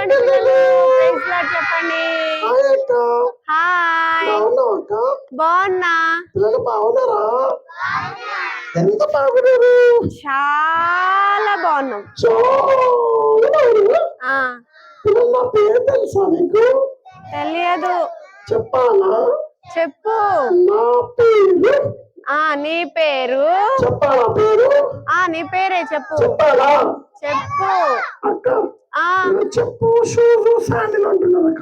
చెప్పండి పిల్లలు, praise lord చెప్పండి. హాయ్ అక్క. హాయ్, బాగున్నావా అక్క? బాగున్నా. పిల్లలు బాగున్నారా? ఎంత బాగున్నారు? చాలా బాగున్నాం. చాలా బాగున్నారా? పిల్లలు నా పేరు తెలుసా నీకు? తెలియదు. చెప్పాలా? చెప్పు. నా పేరు. నీ పేరు చెప్పాలా? పేరు నీ పేరే చెప్పు. చెప్పాలా? చెప్పు అక్క. చెప్పు. షూస్ శాండిల్ అంటున్నాను అక్క.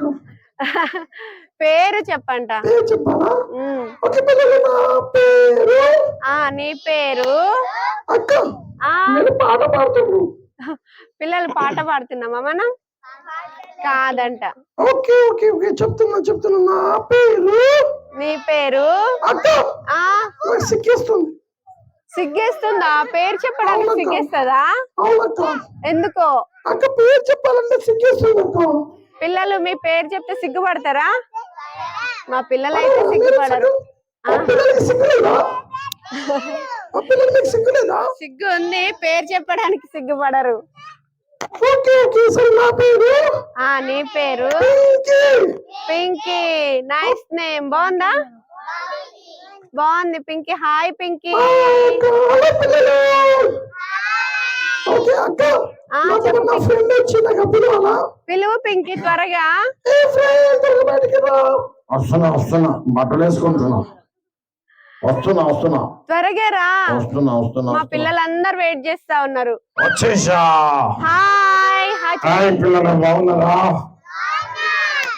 పేరు చెప్పంట. పేరు చెప్పాలా? ఓకే పిల్లలు, నా పేరు. నీ పేరు అక్క. నేను పాట పాడుతున్నాను. పిల్లలు పాట పాడుతున్నామా మనం? కాదంట. ఓకే ఓకే ఓకే చెప్తున్నా. నా పేరు. నీ పేరు. అక్క. నాకు సిగ్గేస్తుంది. సిగ్గేస్తుందా? పేరు చెప్పడానికి సిగ్గేస్తుందా? అవునక్క. ఎందుకో? అక్క పేరు చెప్పాలంటే సిగ్గేస్తుంది అక్క. పిల్లలు మీ పేరు చెప్తే సిగ్గుపడతారా? మా పిల్లలు అయితే సిగ్గుపడరు. సిగ్గు ఉంది, పేరు చెప్పడానికి సిగ్గుపడరు. నీ పేరు పింకీ. Nice name. బాగుందా? బాగుంది పింకీ. హాయ్ పింకీ. పిలువు పింకీ త్వరగా. వస్తున్నా బట్టలు వేసుకుంటున్నా. వస్తున్నా త్వరగా రా. వస్తున్నా. మా పిల్లలందరూ వెయిట్ చేస్తా ఉన్నారు. వచ్చేసా. హాయ్ హాయ్ పిల్లలు, బాగున్నారా?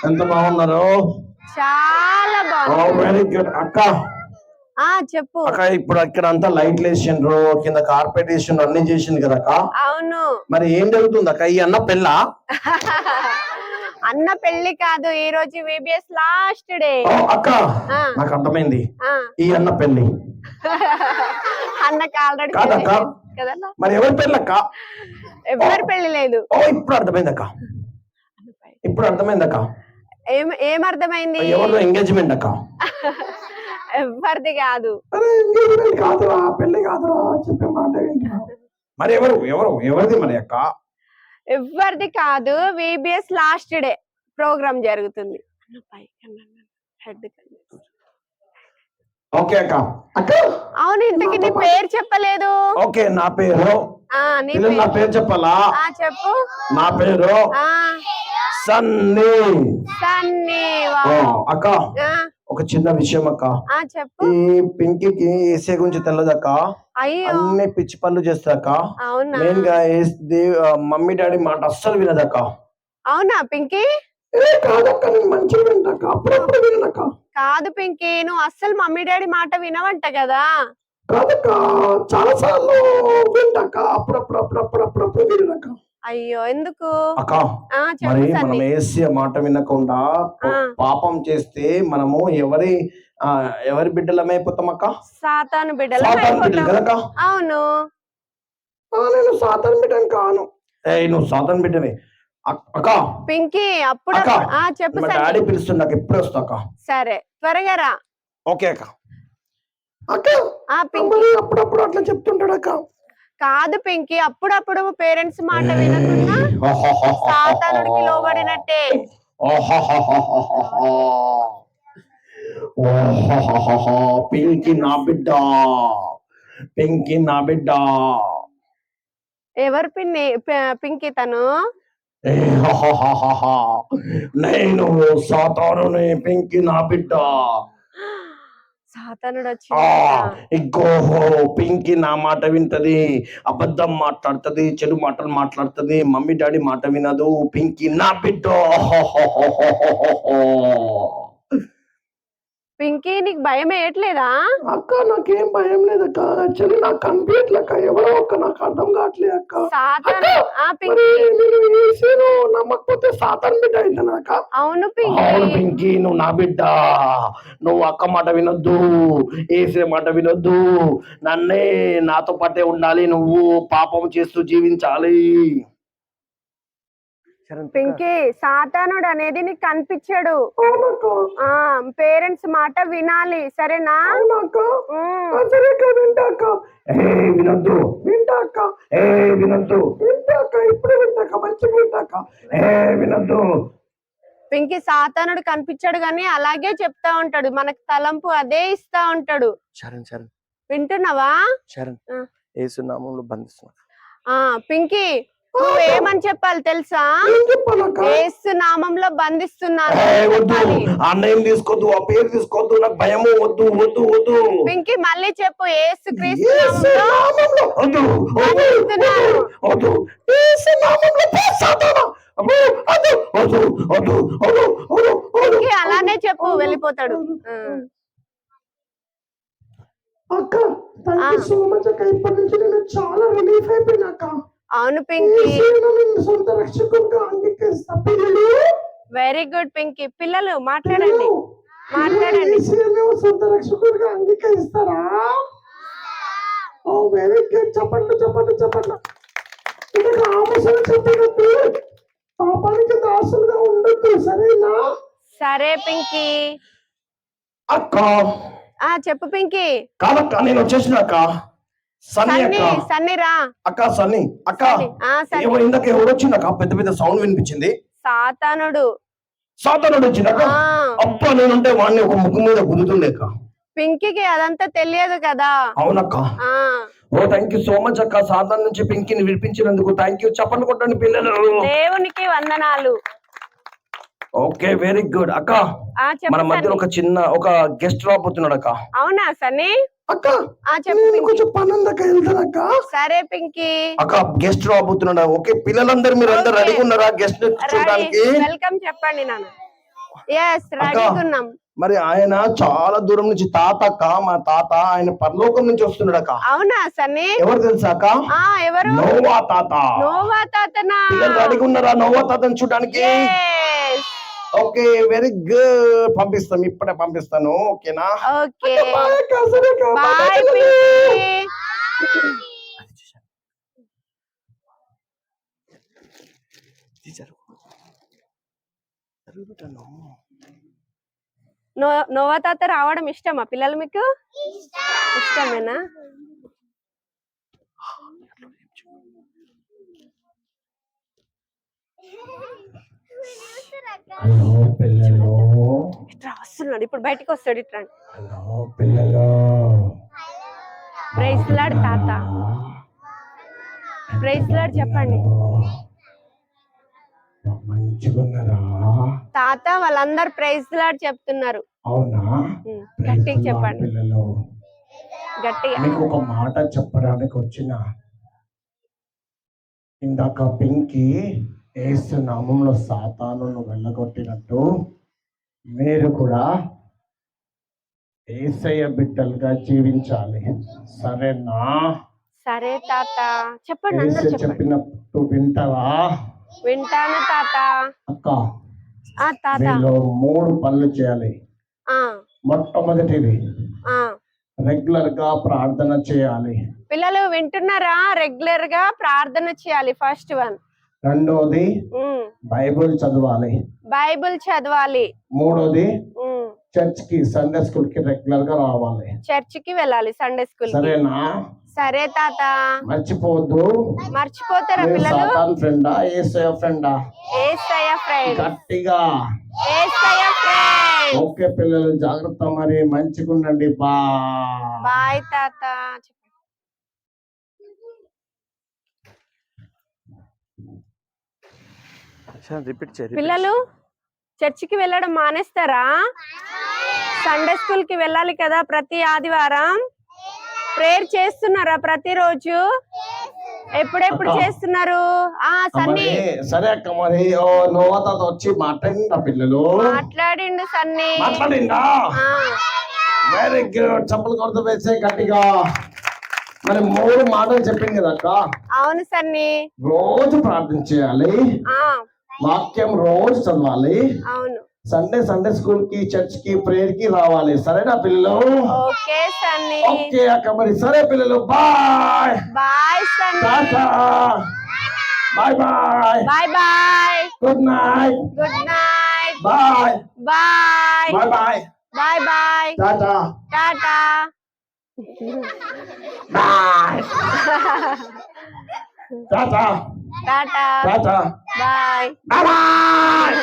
ఎంత బాగున్నారు? చాలా బాగుంది. వెరీ గుడ్ అక్క. చెప్పు అక్క. ఇప్పుడు ఇక్కడ అంతా లైట్లు వేసిండ్రు, కింద కార్పెట్ వేసిండ్రు, అన్ని చేసింది కదా అక్క. అవును. మరి ఏం జరుగుతుంది అక్క? ఈ అన్న పెళ్ళ? అన్న పెళ్లి కాదు, ఈ రోజు VBS లాస్ట్ డే. అక్క నాకు అర్థమైంది. ఈ అన్న పెళ్లి. అన్నకి ఆల్రెడీ కదా. మరి ఎవరి పెళ్ళి అక్క? ఎవరి పెళ్లి లేదు. ఇప్పుడు అర్థమైంది అక్క. ఏం అర్థమైంది? ఎవరిదో ఎంగేజ్మెంట్ అక్క. ఎవరిది కాదు. ఎంగేజ్మెంట్ కాదురా, పెళ్లి కాదురా, చెప్పే మాట. మరి ఎవరిది మరి అక్క? ఎవరిది కాదు, VBS లాస్ట్ డే ప్రోగ్రామ్ జరుగుతుంది. ఓకే అక్క. అవును, ఇంతకి నీ పేరు చెప్పలేదు. ఓకే, నా పేరు. నా పేరు చెప్పాలా? చెప్పు. నా పేరు సన్నీ. అక్క ఒక చిన్న విషయం అక్క. చెప్పు. ఈ పింకీకి ఏసే గురించి తెలియదక్క. అన్ని పిచ్చి పనులు చేస్తాక. మెయిన్ గా మమ్మీ డాడీ మాట అస్సలు వినదక్క. అవునా పింకీ? కాదక్క, నేను మంచిగా వింటాక, అప్పుడప్పుడు వినక. కాదు పింకీ, నువ్వు అస్సలు మమ్మీ డాడీ మాట వినవంట కదా. కాదక్క, చాలా సార్లు వింటాక, అప్పుడప్పుడు వినక. అయ్యో, ఎందుకు అక్క? మరి మనం ఏసీ మాట వినకుండా పాపం చేస్తే మనము ఎవరి బిడ్డలమైపోతాం అక్క? సాతాను బిడ్డలు. అవును. నేను సాతాను బిడ్డని కాను. నువ్వు సాతాను బిడ్డని అక్క. పింకీ అప్పుడు చెప్పు. డాడీ పిలుస్తుంది, నాకు ఎప్పుడు వస్తా అక్క. సరే, త్వరగా రా. ఓకే అక్క. అప్పుడప్పుడు అట్లా చెప్తుంటాడు అక్క. కాదు పింకీ, అప్పుడప్పుడు పేరెంట్స్ మాట వినకుండా సాతానుడికి లోబడినట్టే. పింకీ నా బిడ్డ. ఎవరు పింకీ? తను నేను సాతానుని. పింకీ నా బిడ్డ. సాతానుడు వచ్చి పింకీ నా మాట వింటది, అబద్ధం మాట్లాడుతుంది, చెడు మాటలు మాట్లాడుతుంది, మమ్మీ డాడీ మాట వినదు. పింకీ నా బిడ్డ. పింకీ, నీకు భయం వేయట్లేదా? అక్క నాకేం భయం లేదక్క. యాక్చువల్లీ నాకు కనిపించట్లేక, ఎవరో ఒక్క నాకు అర్థం కావట్లేదు అక్క. నమ్మకపోతే సాతాన్ బిడ్డ అయితేనాక. అవును పింకీ, నువ్వు నా బిడ్డ. నువ్వు అక్క మాట వినొద్దు, ఏసే మాట వినొద్దు. నన్నే నాతో పాటే ఉండాలి. నువ్వు పాపం చేస్తూ జీవించాలి. పింకీ, సాతానుడు అనేది నీకు కనిపించాడు. పేరెంట్స్ మాట వినాలి, సరేనా? వినొద్దు, వింటాక వినొద్దు, వింటాక ఇప్పుడు వింటాక మంచిగా వింటాక వినొద్దు. పింకీ, సాతానుడు కనిపించాడు గాని అలాగే చెప్తా ఉంటాడు, మనకు తలంపు అదే ఇస్తా ఉంటాడు. వింటున్నావా? యేసునామములో బంధిస్తున్నా. పింకీ, నువ్వేమని చెప్పాలి తెలుసా? యేసు నామంలో బంధిస్తున్నాను. ఆ నేమ్ తీసుకోవద్దు, ఆ పేరు తీసుకోవద్దు, నాకు భయము, వద్దు వద్దు వద్దు. పింకీ, మళ్ళీ చెప్పు, యేసు క్రీస్తు నామంలో బంధిస్తున్నాను. పింకీ, అలానే చెప్పు, వెళ్ళిపోతాడు. అక్క, సో మచ్ అక్క, ఇప్పటి నుంచి నేను చాలా రిలీఫ్ అయిపోయినాక. అవును పింకీ, సొంత రక్షకుడిగా అంగీకరిస్తా. Very good Pinky. పిల్లలు మాట్లాడండి, మాట్లాడండి. సొంత రక్షకుడిగా అంగీకరిస్తారా? ఓ వెరీ గుడ్, చెప్పండి చెప్పండి చెప్పండి. ఇంకా ఆమెసలు చెప్పినట్టు పాపానికి దాసులుగా ఉండొద్దు, సరేనా? సరే పింకీ. అక్క చెప్పు పింకీ. కాదక్క, నేను వచ్చేసినాక సన్నీరా అక్క, సన్నీ అక్క, ఇందాక ఎవరు వచ్చిందక్క? పెద్ద పెద్ద సౌండ్ వినిపించింది. సాతానుడు వచ్చిందక్క. అప్ప నేనుంటే వాడిని ఒక ముగ్గు మీద గుద్దుతుండేక. పింకీకి అదంతా తెలియదు కదా. అవునక్క. ఓ థ్యాంక్ యూ సో మచ్ అక్క, సాతాను నుంచి పింకీని విడిపించినందుకు థ్యాంక్ యూ. చెప్పండి కొట్టండి పిల్లలు. దేవునికి వందనాలు. ఓకే, వెరీ గుడ్ అక్క. మన మధ్యలో ఒక గెస్ట్ రాబోతున్నాడు అక్క. అవునా సన్నీ? అక్క కొంచెం పని ఉందక్క, వెళ్తానక్క. సరే పింకీ. అక్క, గెస్ట్ రాబోతున్నాడా? ఓకే పిల్లలందరూ, మీరు అందరు రెడీ ఉన్నారా గెస్ట్ చూడడానికి? వెల్కమ్ చెప్పండి నాన్న. yes, రెడీగా ఉన్నాం. మరి ఆయన చాలా దూరం నుంచి, తాత అక్క, మా తాత ఆయన పరలోకం నుంచి వస్తున్నాడు అక్క. అవునా సన్నీ? ఎవరు తెలుసా అక్క? ఎవరు? నోవా తాత. నోవా తాతనా? పిల్లలు రెడీగా ఉన్నారా నోవా తాతని చూడడానికి? Okay, very good. పంపిస్తాం, ఇప్పుడే పంపిస్తాను. ఓకేనా? Okay, bye. నోవా తాత రావడం ఇష్టమా పిల్లలు మీకు? ఇష్టమేనా? హలో పిల్లలు, ఇట్లా వస్తున్నాడు, ఇప్పుడు బయటికి వస్తాడు. ఇట్లా హలో పిల్లలు. ప్రైజ్ లార్డ్ తాత, ప్రైజ్ లార్డ్ చెప్పండి. మంచిగున్నారా తాత? వాళ్ళందరు ప్రైజ్ లార్డ్ చెప్తున్నారు. అవునా? గట్టిగా చెప్పండి పిల్లలు, గట్టిగా. మీకు ఒక మాట చెప్పడానికి వచ్చిన. ఇందాక పింకీ యేసు నామంలో సాతానును వెళ్ళగొట్టినట్టు మీరు కూడా యేసయ్య బిడ్డలుగా జీవించాలి, సరేనా? సరే తాత, చెప్పండి. చెప్పినట్టు వింటావా? వింటాను తాత. అక్క, తాత 3 పనులు చేయాలి. మొట్టమొదటిది, రెగ్యులర్ గా ప్రార్థన చేయాలి. పిల్లలు వింటున్నారా? రెగ్యులర్ గా ప్రార్థన చేయాలి, ఫస్ట్ వన్. రెండోది, బైబుల్ చదవాలి. మూడోది, చర్చ్ కి, సండే స్కూల్ కి రెగ్యులర్ గా రావాలి. చర్చ్ కి వెళ్ళాలి, సండే స్కూల్. సరేనా? సరే తాత. మర్చిపోవద్దు. మర్చిపోతారా పిల్లలు? సాతాన్ ఫ్రెండా యేసయ్య ఫ్రెండా? యేసయ్య ఫ్రెండ్. గట్టిగా యేసయ్య ఫ్రెండ్. ఓకే పిల్లలు, జాగ్రత్త, మరి మంచిగా ఉండండి. బాయ్ తాత. పిల్లలు చర్చికి వెళ్ళడం మానేస్తారా? సండే స్కూల్ కి వెళ్ళాలి కదా ప్రతి ఆదివారం. ప్రేయర్ చేస్తున్నారా ప్రతిరోజు? ఎప్పుడెప్పుడు చేస్తున్నారు? సన్నీ. సరే అక్క, మరి నోవా తాత వచ్చి మాట్లాడిందా పిల్లలు? మాట్లాడిండు సన్నీ. మాట్లాడిందా? Very good. చప్పలు కొడుతూ వేసే గట్టిగా. మరి 3 మాటలు చెప్పింది కదా అక్క? అవును సన్నీ. రోజు ప్రార్థన చేయాలి, వాక్యం రోజు చదవాలి. అవును. సండే స్కూల్ కి, చర్చ్ కి, ప్రేయర్ కి రావాలి, సరేనా పిల్లలు? ఓకే సన్నీ. ఓకే అక్క, మరి సరే పిల్లలు, bye. Bye Sunny. Bye bye. Bye bye. Good night. Good night. Bye bye. Bye bye bye bye. Tata tata. Bye tata tata. Tata bye. Bye.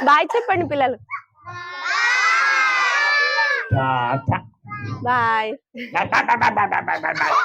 Bye చెప్పండి పిల్లలు. Tata bye. Bye bye bye bye bye bye.